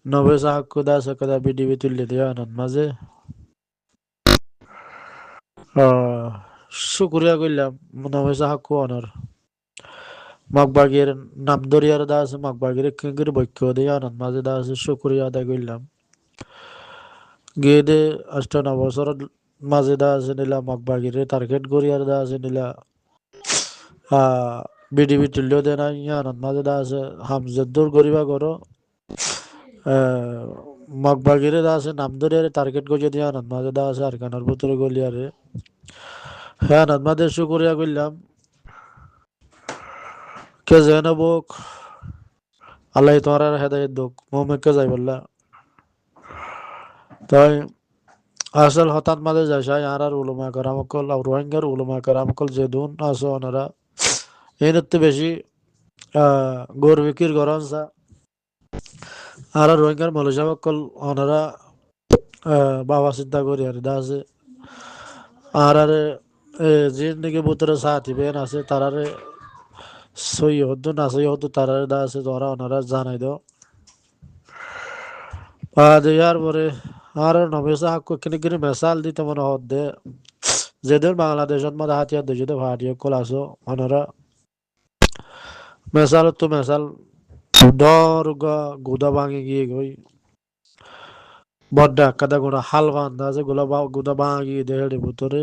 নবে সাহাক্য দাস কদা বিডিবি তুললে দেওয়া নন মাঝে শুক্রিয়া করলাম নবে সাহাক্য অনর মগবাগের নাম দরিয়ার দা আছে মগবাগের কিঙ্গির বৈক্য দেওয়া নন মাঝে দা আছে শুক্রিয়া আদায় করলাম গিয়ে দে ৯৮ বছর মাঝে দা আছে নিলা মগবাগের টার্গেট গড়িয়ার দা আছে নিলা বিডিবি তুললেও দে নাই ইয়ানত মাঝে দা আছে হামজদ্দুর গরিবা করো মগবাগিরে দা আছে নাম ধরে টার্গেট গজে দিয়া আনন্দ মাঝে দা আছে আরকানার ভিতরে গলিয়ারে হ্যাঁ আনন্দ মাঝে শুকরিয়া করলাম কে যেন বুক আল্লাহ তোমার হেদায়ত দুঃখ মোহাম্মদকে যাই বললা তাই আসল হঠাৎ মাঝে যাই আর উলমা কারামকল আর রোহিঙ্গার উলমা কারামকল যে দুন আছে ওনারা এনতে বেশি গৌর বিকির গরমসা আর রোহিঙ্গার মলসাবকল ওনারা বাবা চিন্তা করি আর দা আছে আর জিন্দগি ভিতরে সাথী বেন আছে তারারে সই হদ্দু না সই হদ্দু তারারে দা আছে তোরা ওনারা জানাই দাও দেওয়ার পরে আর নবেসা হাক্কু কিনে মেসাল দিতে মনে হদ্দে যেদের বাংলাদেশত মধ্যে হাতিয়ার দিয়ে যদি ভাড়িয়ে কল আসো ওনারা মেসাল তো মেসাল ডর গুদা ভাঙে গিয়ে গই বড্ডা কাদা গোড়া হাল বান্ধা আছে গোলা গুদা ভাঙে গিয়ে দেহের ভিতরে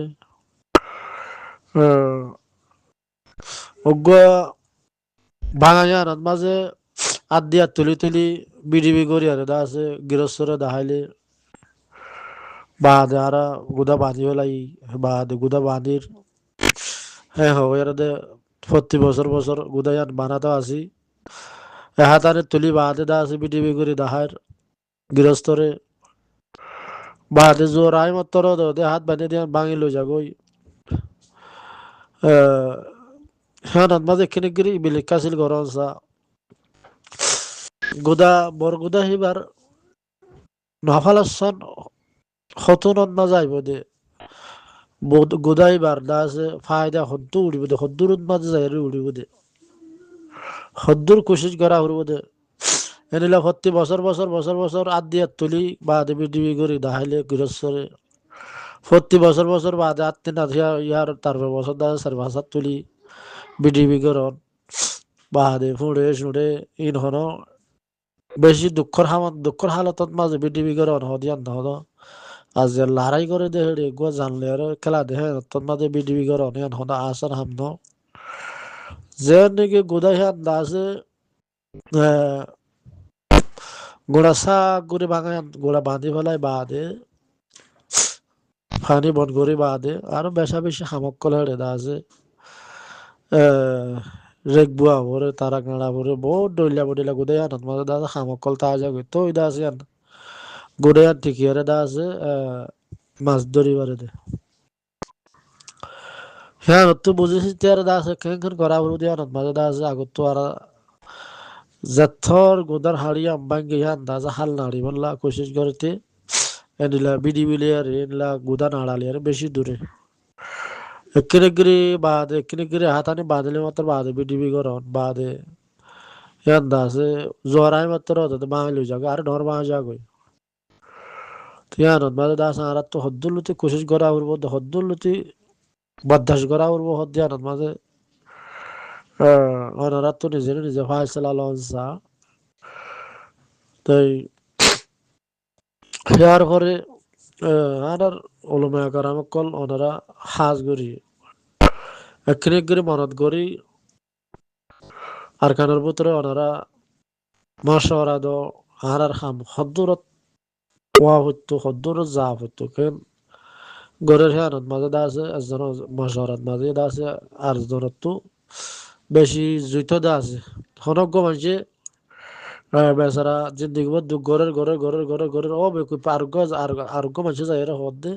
অজ্ঞ ভাঙা জানাত মাঝে আদিয়া তুলি বিডিবি করি আর দা আছে গৃহস্থরে দাহাইলে বাদে আর গুদা বাঁধি পেলাই বাদে গুদা বাঁধির হ্যাঁ এর দে প্রতি বছর গুদায়ান বানাতে আসি হাতারে তুলি বাদে দা আছে বিডিবি করি দাহার গৃহস্থরে বাদে জোর আই মাত্র দে হাত বাঁধে দিয়ে ভাঙি লই যাগই হ্যাঁ মাঝে কিনে গিরি বিলিকাছিল গরম সা গুদা বরগুদা হিবার নফালাসন হতনত না যাইব দে গুদাই বার দা আছে ফায়দা হদ্দু উড়িব দে হদ্দুর মাঝে যাই উড়িব দে হদ্দুর কোশিশ করা উড়িব দে এনিলা ভর্তি বছর আদ দিয়ে তুলি বা দেবী ডিবি করি দাহাইলে গৃহস্থরে ভর্তি বছর বাদে আত্মি না ইয়ার তারপর বছর দা চার ভাষার তুলি বিডিবি করন বাদে ফুঁড়ে শুড়ে ইন হন বেশি দুঃখর হালতত মাঝে বিডিবি করন হদিয়ান হদ আজ লড়াই করে দে হেড়ে গো জানলে আর খেলা দে হ্যাঁ তোর মাঝে বিডিবি করন ইয়ান হদ আসার হামন যে নাকি গোদাই হান দা আছে গোড়া শাক করে ভাঙান গোড়া বাঁধি ফেলায় বাদে পানি বন করে বাদে আরো বেশি হামক কলে হেড়ে দা আছে রেগবুয়া ভরে তারা কাঁড়া ভরে বহুত ডইলা বডিলা গোদাই আনত মাঝে দা আছে হামক কল তাজা গই তো দা আছে আন গোদাই আন ঠিকই হেরে দা আছে মাছ ধরিবারে দে হ্যাঁ তো বুঝেছি তের দা আছে কেন করা বলে দিয়া আনত মাঝে দা আছে আগত তো আর জাথর গোদার হাড়িয়া আম্বাঙ্গি হ্যাঁ দাজা হাল নাড়ি বললা কোশিশ করতে এনিলা বিডি বিলিয়ার এনিলা গুদা নাড়ালিয়ার বেশি দূরে একিনে গিরি হাতানি বাঁধলে মাত্র বাদে বিডিবি গরন বাদে ইয়ান্দা আছে জরাই মাত্র হতে বাঙালি যাগে আর ডর বাঙা যাগই ইয়ানত বাদে দাস আর তো হদ্দুলুতি কোশিশ করা উড়ব হদ্দুলুতি বদাস করা উড়ব হদ্দিয়ানত মাঝে ওনারা তো নিজে ফাইসলা লঞ্চা তাই হেয়ার পরে আর ওলমায়া কারামক কল ওনারা হাজ গড়ি এখানে গড়ি মনত গড়ি আর কানের ভিতরে ওনারা মশওয়ারা দো আর হাম হদ্দুরত ওয়া হইতো হদ্দুরত যা হইতো কেন গড়ের হেয়ানত মাঝে দা আছে একজন মশওয়ারাত মাঝে দা আছে আর জনত তো বেশি জুইত দা আছে হনজ্ঞ মানুষে বেচারা জিন্দিগি দুঃখ গড়ের অবেকুব আরোগ্য মানুষ যায় হদ্দে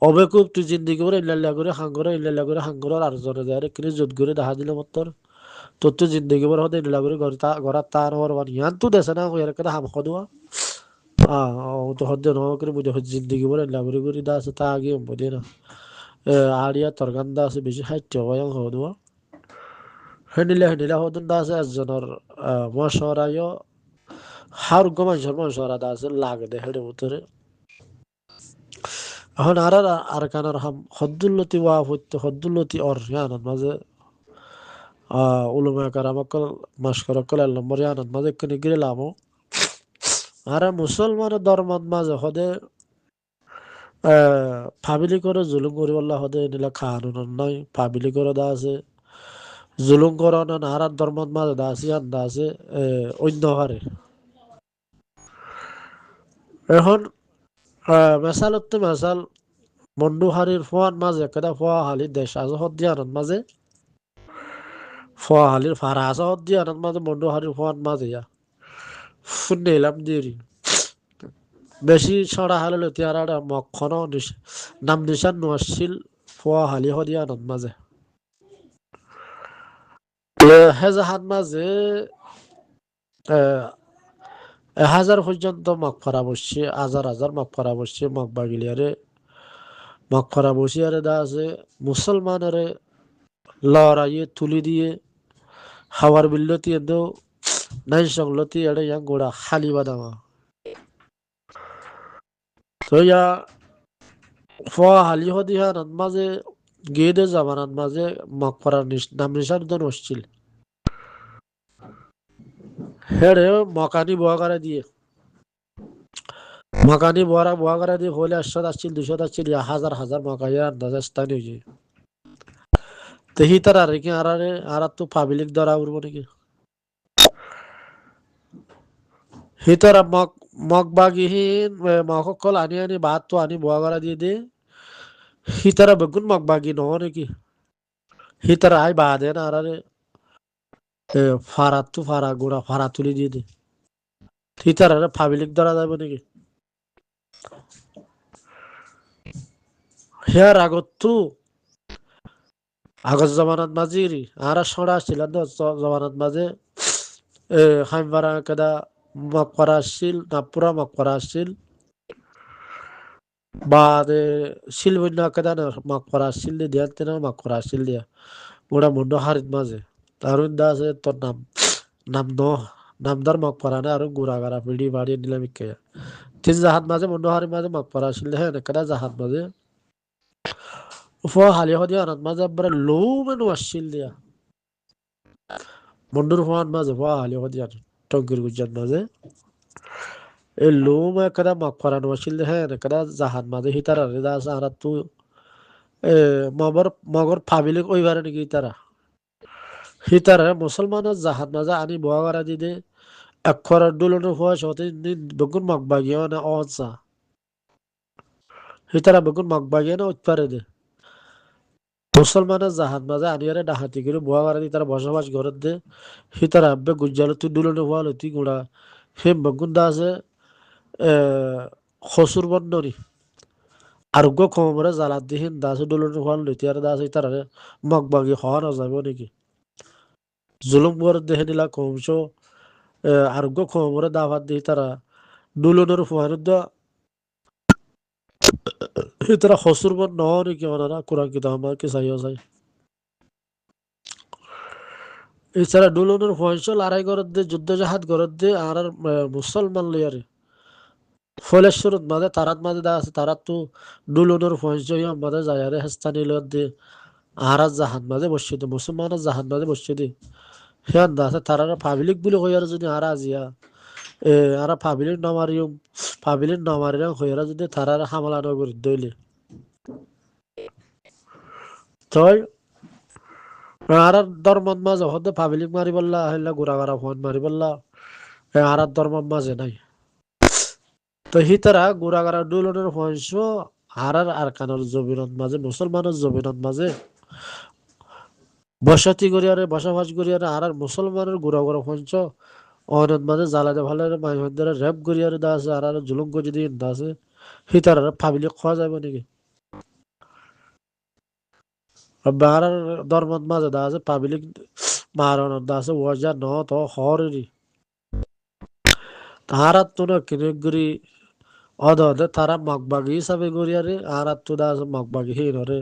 অবেকুব তুই জিন্দিগি করে ইল্লাল্লাহ করে হাঙ্গরে আর জনে যায় কিনে জোট করে দেখা দিলে মতর তোর তো জিন্দিগি বড় হতে ইল্লাল্লাহ করে ঘর তার হওয়ার বানি ইয়ান তো দেশে না এর কথা হাম খদুয়া তো হদ্দে নয় করে বুঝে জিন্দিগি বড় ইল্লাল্লাহ করে দা আছে তা আগে বুঝে না আড়িয়া তরগান দা আছে বেশি সাহিত্য হয় হদুয়া হেনিলা হদুন দা আছে একজনের মশরায় হার মানুষের মানুষের আদা আছে লাগে দে হেডে ভিতরে এখন আর কানার হাম হদ্দুল্লতি ওয়া হইতে হদ্দুল্লতি অর ইয়ানার মাঝে উলুমা কারামাকল মাস্করকল নম্বর ইয়ানার মাঝে কিনে গিরে লামো আর মুসলমানের ধর্মত মাঝে হদে ফাবিলি করে জুলুম করি বললা হদে নিলা খানুন নাই ফাবিলি করে দা আছে জুলুম করা না আর ধর্মত মাঝে দা আছে ইয়ান দা আছে অন্য হারে এখন মেসালতে মেসাল মন্ডুহারির ফোয়ান মাঝে কেদা ফোয়া হালি দেশ আজ হদ্দিয়ানত মাঝে ফোয়া হালির ফারা আছে হদ্দিয়ানত মাঝে মন্ডুহারির ফোয়ান মাঝে ইয়া শুনে এলাম দিরি বেশি ছড়া হালে তিয়ারা মক্ষণ নাম নিশান নোয়াশিল ফোয়া হালি হদিয়ানত মাঝে হেজাহাত মাঝে 1000 পর্যন্ত মগ ফরা বসছে হাজার হাজার মগ ফরা বসছে মগ বাগিলিয়ারে মগ ফরা বসিয়ারে দা আছে মুসলমানের লড়াইয়ে তুলি দিয়ে হাওয়ার বিল্লতি এদো নাই সংলতি এড়ে ইয়াং গোড়া খালি বাদামা তো ইয়া ফোয়া হালি হদিয়ানত মাঝে গেদে জামানাত মাঝে মগ ফরার নাম নিশান দন হচ্ছিল হেড়ে মকানি বহাগারে দিয়ে মকানি বহাগারে দিয়ে হলে 100 আসছিল 200 আসছিল হাজার হাজার মকাইয়া আন্দাজে স্থানীয় হয়েছে তেহি তার আর কি আর তো পাবলিক ধরা উঠবো নাকি হিতারা মগ বাগিহীন মকল আনি আনি ভাত তো আনি বহাগারা দিয়ে দে হিতারা বেগুন মগ বাগি নহ নাকি হিতারা আই বা দে না আরে ফারা তো ফারা গোড়া ফারা তুলি দিয়ে দে হিতারা পাবলিক ধরা যাবে নাকি হেয়ার আগত তো আগত জমানাত মাঝিরি আর সরা আসছিল জমানাত মাঝে হাইমবারা কেদা মগ করা আসছিল না পুরা মগ করা আসছিল বা শিলবন্য কেদা না মগ করা আসছিল দিয়া তেনা মগ করা আসছিল দিয়া ওরা মন্ড হারিত মাঝে তারুণ দা আছে তোর নাম নামদার মগ করা না আর গুড়াগাড়া পিড়ি বাড়ি নিলাম ইকে তিন জাহাজ মাঝে মন্ড হারির মাঝে মগ করা আসছিল হ্যাঁ কেদা জাহাজ মাঝে হালি হদিয়া আনাত মাঝে বড় লো মেনু আসছিল দিয়া মন্ডুর ফোয়ান মাঝে হালি হদিয়া টঙ্কির গুজার মাঝে এই লো মে কেদা মগ করানো আসছিল হ্যাঁ কেদা জাহাজ মাঝে হিতারা রেদা আছে আর তু মগর ফাবিলিক ওইবারে নাকি তারা হিতারা মুসলমানের জাহাজ মাঝে আনি বহাগারা দি দে একখর ডুলনের হওয়া সতে বেগুন মগ বাগিয়ে না অনসা হিতারা বেগুন মগ বাগিয়ে না উৎপারে দে মুসলমানের জাহাজ মাঝে আনিয়ারে ডাহাতি করে বহাগারা দি তারা বসবাস ঘরের দে হিতারা আব্বে গুজ্জালো তুই ডুলনের হওয়া লতি গুড়া হে বেগুন দা আছে খসুর বন্ডরি আরোগ্য কমরে জ্বালাত দিহীন দা আছে ডুলনের হওয়া লতি আর দা আছে তারা মগ বাগি হওয়া না যাবে নাকি জুলুম করে দেহে নিলা কমছ আরোগ্য কমরে দাভাত দিই তারা ডুলনের ফুয়ানুদ্দ তারা হসুর বন নহ নাকি ওনারা কোরআন কিতাব আমাকে চাইও চাই এছাড়া ডুলনের ফুয়াংশ লড়াই করে দে যুদ্ধ জাহাজ করে দে আর মুসলমান লিয়ারে ফলেশ্বরত মাঝে তারাত মাঝে দা আছে তারাত তো ডুলনের ফুয়াংশ মাঝে যায় আরে হেস্তানি লিয়ার দে আর জাহাজ মাঝে বসে দে মুসলমানের জাহাজ মাঝে বসে দে সিয়ান দা আছে তারা পাবলিক বলে কই আর যদি আর আজিয়া আর পাবলিক নমারিও হইরা যদি তারার হামলা নগরী দইলে তই আর ধর্মত মাঝে হতে পাবলিক মারি বললা আহিলা গুড়াগাড়া ফোন মারি বললা আর ধর্মত মাঝে নাই তো হিতারা গুড়াগাড়া ডুলনের ফোনস আর কানের জমিনত মাঝে মুসলমানের জমিনত মাঝে বসতি করিয়ারে বসবাস করিয়ারে আর মুসলমানের গুড়াগাড়া ফোনস অনত মাঝে জ্বালাতে ভালো মাইহদ্দারে রেপ করিয়ারে দা আছে আর জুলুম করে দিয়ে দা আছে হিতার পাবলিক খাওয়া যাবে নাকি আর ধর্মত মাঝে দা আছে পাবলিক মারণত দা আছে ওয়াজা ন তো হরেরি তাহারা তো না কিনেগরি অদে তারা মগবাগি হিসাবে গরিয়ারে আর তো দা আছে মগবাগি হিনরে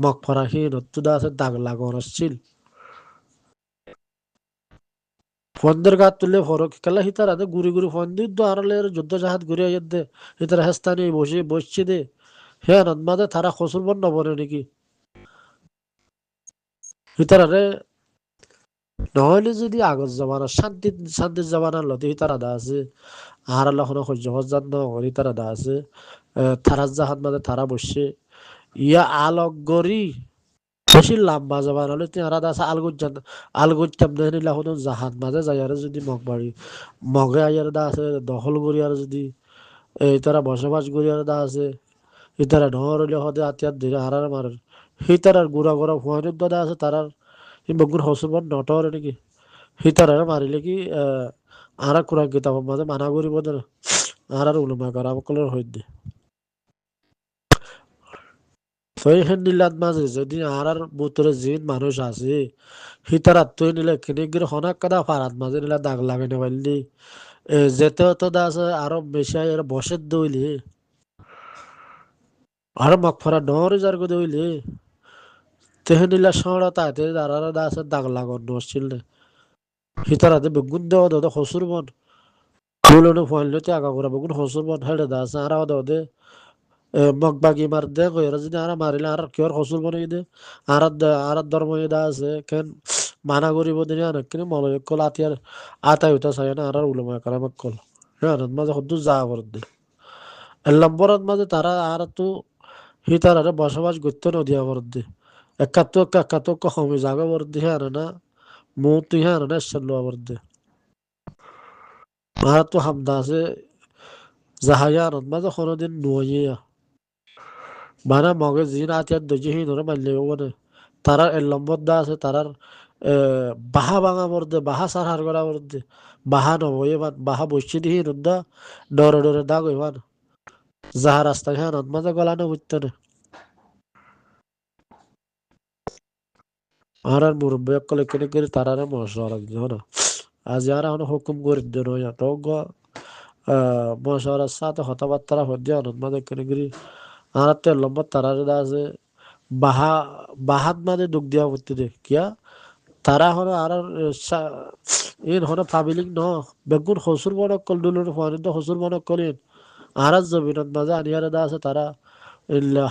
মগ ফরা হিন তো দা আছে দাগ লাগানো ছিল ফন্দের গাত তুললে ফরক খেলা হিতার হাতে গুড়ি গুড়ি ফোন দিত আড়ালে যুদ্ধ জাহাজ ঘুরে আইয়ার দে হিতার হেস্তানি বসছে দে হ্যাঁ নদমাদে তারা খসুর বন নবরে নাকি হিতার আরে নহলে যদি আগত জমানা শান্তির জমানার লতে হিতার আদা আছে আর আল্লাহ সহ্য হজান নহরি হিতার আদা আছে থারার জাহাজ মাঝে তারা বসছে ইয়া আলগরি বেশি লম্বা জবান হলে তুই আরাদা আছে আলগুজাম দেখে এখন জাহাজ মাঝে যাই আর যদি মগবাড়ি মগে আইয়ার দা আছে দখল করি আর যদি এই তারা বসবাস করি আর দা আছে ইতারা নহর হইলে হদে আতিয়ার ধীরে হারার মারে হিতারার গুড়া গুড়া হুয়ানির দাদা আছে তারার বগুর হসুরবান নটর নাকি হিতারার মারিলে কি আরা কুরান কিতাব মাঝে মানা করিব না আর উলুমা করা কলর হইতে সেইখান নীলাত মাঝে যদি আর বুতরে জিন মানুষ আছে হিতারাত তুই নিলে কিনিগির হনাক কাদা ফারাত মাঝে নিলে দাগ লাগাইতে পারলি যেতে তো দা আছে আরো বেশি আর বসে দইলি আর মগ ফরা ডরে যার গো দইলি তেহে নিলা সড়া তাতে দাঁড়ানো দা আছে দাগ লাগানো আসছিল না হিতারাতে বেগুন দেওয়া দাদা হসুর বন ফুলনো ফাইলতে আগা করা বেগুন হসুর বন হেডে দা আছে আর দে মগ বাগি মার দে কইরা যদি আর মারিলে আর কিয়র হসুর বনাই দে আর ধর্ম দা আছে কেন মানা করিব দিনে আর কিনে মলয় কল আতিয়ার আতাই হইতা চাই না আর উলুমা করা মক কল হ্যাঁ মাঝে হদ্দু যা কর দে লম্বরাত মাঝে তারা আর তো হিতার আরে বসবাস করতে নদিয়া কর দে একাত্ত কমে জাগা কর দে হ্যাঁ না মু তুই হ্যাঁ না চলো কর দে আর তো হামদা আছে জাহায়ানত মাঝে কোনোদিন নুইয়া মানে মগে জিন আতিয়ার দজি হি ধরে মারলে মানে তারার এর লম্বর দা আছে তারার বাহা ভাঙা পড়তে বাহা সার হার করা পড়তে বাহা নবয়ে বাহা বসছে দিহি রুদ্দা ডরে ডরে দাগ হইবান যাহা রাস্তা হ্যাঁ মাঝে গলানো বুঝতে না আর মুরব্বী কলে কেনে করে তারারে মশলা না আজ আর এখন হুকুম করে দেন তো মশলার সাথে কথাবার্তা হচ্ছে আনন্দ মাঝে কেনে করি আর তেল লম্বর তারারে দা আছে বাহা বাহাত মাঝে দুঃখ দিয়া করতে দে কিয়া তারা হলো আর ইন হলো পাবলিক ন বেগুন হসুর মনে কল দুলুর ফানিতে হসুর মনে করেন আর জমিনত মাঝে আনিয়ারে দা আছে তারা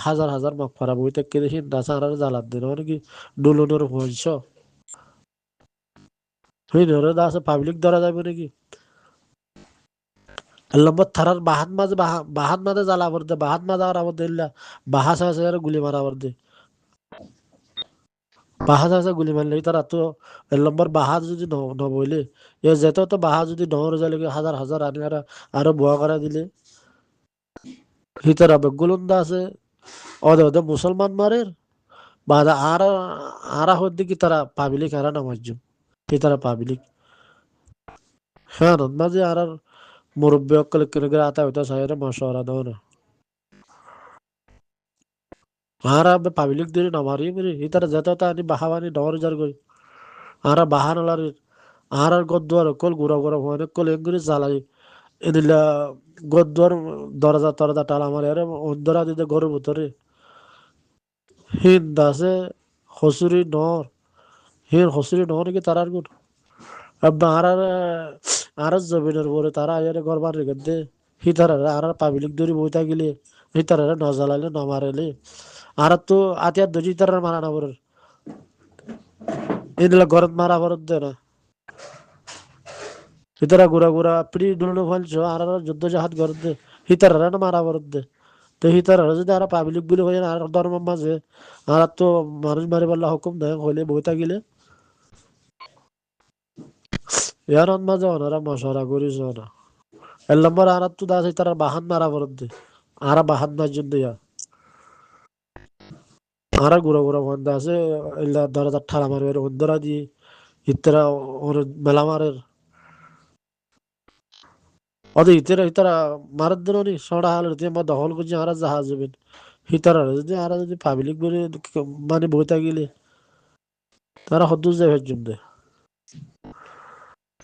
হাজার হাজার মগ ফারা বইতে কেড়ে হিন দাসা আর জ্বালাত দিন মানে কি দুলুনের বংশ সেই ধরে দা আছে পাবলিক ধরা যাবে নাকি লম্বর থারার বাহাত মাঝে জ্বালা পড়তে বাহাত মাঝে আর আবার দিল্লা বাহা সাহা গুলি মারা পড়তে বাহা সাহা গুলি মারলে তারা তো লম্বর বাহা যদি নবইলে এ যেত তো বাহা যদি নহর যালে হাজার হাজার আনি আর আরো বুয়া করা দিলে হিতারা বেগুলন্দা আছে ওদে ওদে মুসলমান মারের বাদা আরা হদ্দি কি তারা পাবলিক আরা নামাজুম হিতারা পাবলিক হ্যাঁ মাঝে আর মুরব্বী অকল কিনে করে আতা হইতা সাইরে মশওয়ারা দাও না আর পাবলিক দিলে নামারি মেরে হিতারা যেত তা আনি বাহাবানি ডর জার করি আর বাহান আর গদ্দুয়ার কল গুড়া গুড়া হওয়ানে কল এগুলি জ্বালাই এদিলা গদ্দুয়ার দরজা টরজা টালা মারে আরে অন্দরা দিতে ঘরের ভিতরে হিন দাসে হসুরি নর হিন হসুরি নর কি তারার গুণ আর জমিনের পরে তারা আয়ারে গরবার রেখে দে হিতারা আর পাবলিক দৌড়ি বইতা গেলে হিতারা নজালালে নমারেলে আর তো আতিয়ার দজি তারা মারা না পরে এদিলা গরত মারা পরত দে না হিতারা গুড়া গুড়া পিড়ি ডুলো ফেলছো আর যুদ্ধ জাহাজ গরত দে হিতারা না মারা পরত দে তো হিতারা যদি আর পাবলিক বলে হয়ে আর ধর্ম মাঝে আর তো মানুষ মারি পারলা হুকুম দেয় হইলে বইতা গেলে ইয়ার মাঝে ওনারা মশারা করিস না এর নম্বর আর তো দাস তারা বাহান মারা পরত দে আর বাহান মার জন্য আর গুড়া গুড়া বন্ধ আছে দরজা ঠাড়া মারবে অন্ধরা দিয়ে ইতরা ওর মেলা মারের ওদের ইতরা মারার দিন নি সড়া হাল দখল করছি আর জাহাজ যাবেন হিতারা যদি আর যদি পাবলিক বলে মানে বইতা গেলে তারা হদ্দুর যাবে জন্য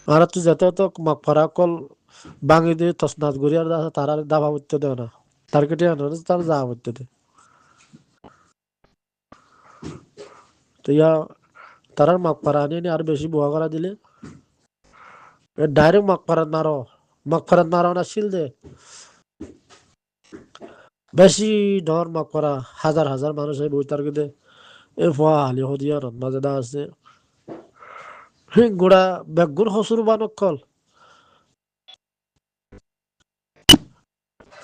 আর তো যেতে তো ফরা কল বাঙি দিয়ে তসনাথ গড়ি আর তারা দাবা উঠতে দেয় না তার কেটে আনো তার যা উঠতে দেয় তো ইয়া তারার মাগ পারা আনিয়ে আর বেশি বোয়া করা দিলে ডাইরেক্ট মকফারাত মারো না শিল দে বেশি ডর মকফারা হাজার হাজার মানুষ এই বইতার গেদে এ ফোয়া হালি হদিয়া রন্না যেটা আছে গুড়া বেগুন হসুর বানকল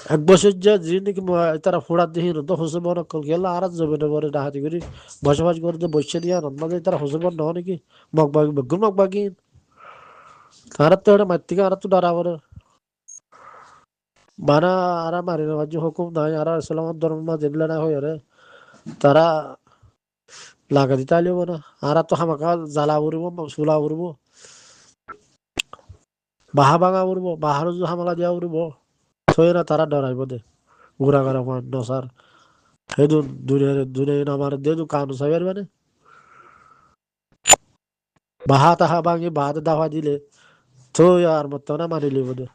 এক বছর যা যে নাকি তারা ফোড়ার দিহি তো হসুর বানকল গেল আর যাবে না বলে ডাহাতি করি বসবাস করে বসে দিয়া রন্না যায় তারা হসুর বান নহ নাকি মগবাগি বেগুন মগবাগি তারা তো এটা মারতে আর তো ডরা করে বানা আর মারি না হুকুম নাই আর ইসলামের ধর্ম মা জেনলে না হয় রে তারা লাগা দিতে আলিও না আর তো হামাকা জ্বালা উড়ব চুলা উড়ব বাহা ভাঙা উড়ব বাহার হামাকা দিয়া উড়ব থই না তারা ডরাইব দে ঘুরা ঘুরা মান নসার সেইটো দুনিয়া আমার দে দু কানু সাইবার মানে বাহা তাহা ভাঙি বাহাতে দাওয়া দিলে থই আর মত না মানি লিব দে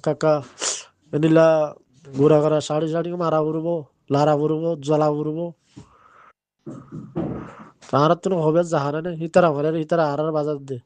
কাকা এনিলা ঘুরা ঘুরা সাড়ি সাড়ি মারা উড়ব লারা উড়ব জ্বালা উড়ব তাহার তো হবে জাহানা নে হিতারা ঘরে হিতারা আর বাজার দে